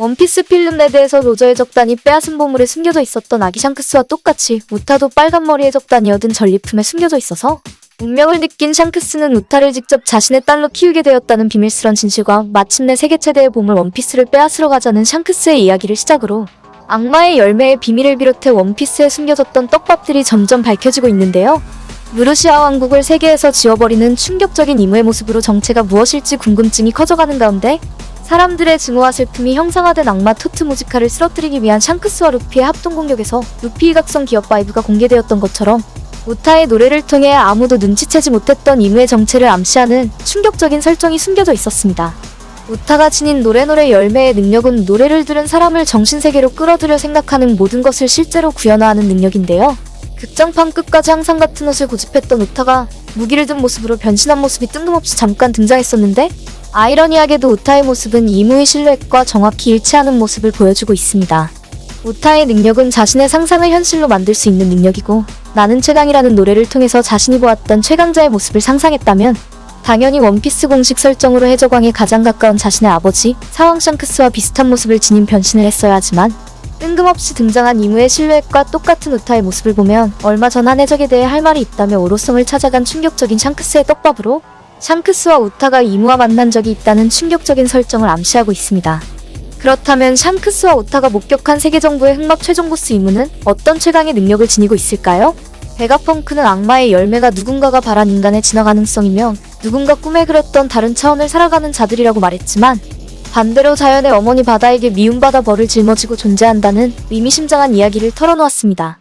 원피스 필름 레드에서 로저의 적단이 빼앗은 보물에 숨겨져 있었던 아기 샹크스와 똑같이 우타도 빨간 머리의 적단이 얻은 전리품에 숨겨져 있어서 운명을 느낀 샹크스는 우타를 직접 자신의 딸로 키우게 되었다는 비밀스런 진실과 마침내 세계 최대의 보물 원피스를 빼앗으러 가자는 샹크스의 이야기를 시작으로 악마의 열매의 비밀을 비롯해 원피스에 숨겨졌던 떡밥들이 점점 밝혀지고 있는데요. 무르시아 왕국을 세계에서 지워버리는 충격적인 임무의 모습으로 정체가 무엇일지 궁금증이 커져가는 가운데 사람들의 증오와 슬픔이 형상화된 악마 토트 무지카를 쓰러뜨리기 위한 샹크스와 루피의 합동공격에서 루피 각성 기업 5가 공개되었던 것처럼 우타의 노래를 통해 아무도 눈치채지 못했던 임무의 정체를 암시하는 충격적인 설정이 숨겨져 있었습니다. 우타가 지닌 노래 열매의 능력은 노래를 들은 사람을 정신세계로 끌어들여 생각하는 모든 것을 실제로 구현화하는 능력인데요. 극장판 끝까지 항상 같은 옷을 고집했던 우타가 무기를 든 모습으로 변신한 모습이 뜬금없이 잠깐 등장했었는데 아이러니하게도 우타의 모습은 이무의 실루엣과 정확히 일치하는 모습을 보여주고 있습니다. 우타의 능력은 자신의 상상을 현실로 만들 수 있는 능력이고 나는 최강이라는 노래를 통해서 자신이 보았던 최강자의 모습을 상상했다면 당연히 원피스 공식 설정으로 해적왕에 가장 가까운 자신의 아버지 사왕 샹크스와 비슷한 모습을 지닌 변신을 했어야 하지만 뜬금없이 등장한 이무의 실루엣과 똑같은 우타의 모습을 보면 얼마 전 한 해적에 대해 할 말이 있다며 오로성을 찾아간 충격적인 샹크스의 떡밥으로 샹크스와 우타가 이무와 만난 적이 있다는 충격적인 설정을 암시하고 있습니다. 그렇다면 샹크스와 우타가 목격한 세계정부의 흑막 최종 보스 이무는 어떤 최강의 능력을 지니고 있을까요? 베가펑크는 악마의 열매가 누군가가 바란 인간의 진화 가능성이며 누군가 꿈에 그렸던 다른 차원을 살아가는 자들이라고 말했지만 반대로 자연의 어머니 바다에게 미움 바다 벌을 짊어지고 존재한다는 의미심장한 이야기를 털어놓았습니다.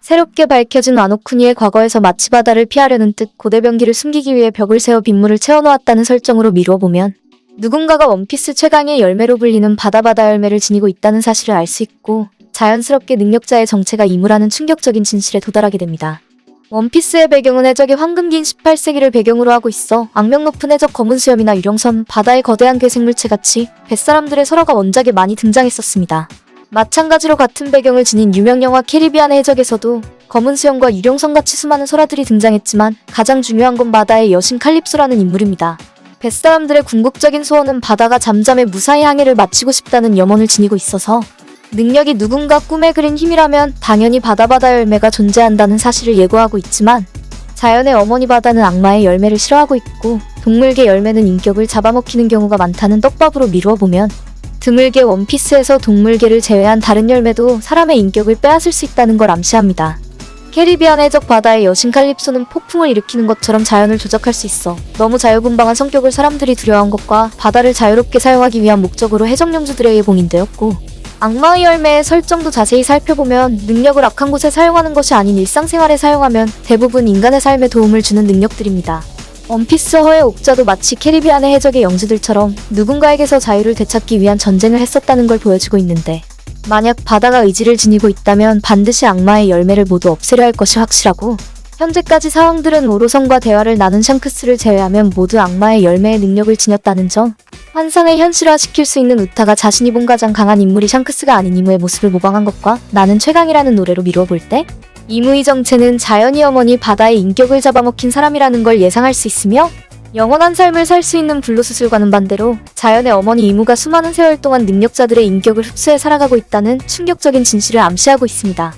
새롭게 밝혀진 와노쿠니의 과거에서 마치 바다를 피하려는 듯 고대병기를 숨기기 위해 벽을 세워 빗물을 채워놓았다는 설정으로 미루어보면 누군가가 원피스 최강의 열매로 불리는 바다 열매를 지니고 있다는 사실을 알 수 있고 자연스럽게 능력자의 정체가 이무라는 충격적인 진실에 도달하게 됩니다. 원피스의 배경은 해적의 황금기인 18세기를 배경으로 하고 있어 악명 높은 해적 검은 수염이나 유령선, 바다의 거대한 괴생물체같이 뱃사람들의 설화가 원작에 많이 등장했었습니다. 마찬가지로 같은 배경을 지닌 유명 영화 캐리비안의 해적에서도 검은 수염과 유령선같이 수많은 설화들이 등장했지만 가장 중요한 건 바다의 여신 칼립소라는 인물입니다. 뱃사람들의 궁극적인 소원은 바다가 잠잠해 무사히 항해를 마치고 싶다는 염원을 지니고 있어서 능력이 누군가 꿈에 그린 힘이라면 당연히 바다 열매가 존재한다는 사실을 예고하고 있지만 자연의 어머니 바다는 악마의 열매를 싫어하고 있고 동물계 열매는 인격을 잡아먹히는 경우가 많다는 떡밥으로 미루어보면 드물게 원피스에서 동물계를 제외한 다른 열매도 사람의 인격을 빼앗을 수 있다는 걸 암시합니다. 캐리비안 해적 바다의 여신 칼립소는 폭풍을 일으키는 것처럼 자연을 조작할 수 있어 너무 자유분방한 성격을 사람들이 두려워한 것과 바다를 자유롭게 사용하기 위한 목적으로 해적용주들에게 봉인되었고 악마의 열매의 설정도 자세히 살펴보면 능력을 악한 곳에 사용하는 것이 아닌 일상생활에 사용하면 대부분 인간의 삶에 도움을 주는 능력들입니다. 원피스 허의 옥자도 마치 캐리비안의 해적의 영주들처럼 누군가에게서 자유를 되찾기 위한 전쟁을 했었다는 걸 보여주고 있는데 만약 바다가 의지를 지니고 있다면 반드시 악마의 열매를 모두 없애려 할 것이 확실하고 현재까지 사왕들은 오로성과 대화를 나눈 샹크스를 제외하면 모두 악마의 열매의 능력을 지녔다는 점 환상을 현실화시킬 수 있는 우타가 자신이 본 가장 강한 인물이 샹크스가 아닌 이무의 모습을 모방한 것과 나는 최강이라는 노래로 미루어볼 때 이무의 정체는 자연의 어머니 바다의 인격을 잡아먹힌 사람이라는 걸 예상할 수 있으며 영원한 삶을 살 수 있는 불로수술과는 반대로 자연의 어머니 이무가 수많은 세월 동안 능력자들의 인격을 흡수해 살아가고 있다는 충격적인 진실을 암시하고 있습니다.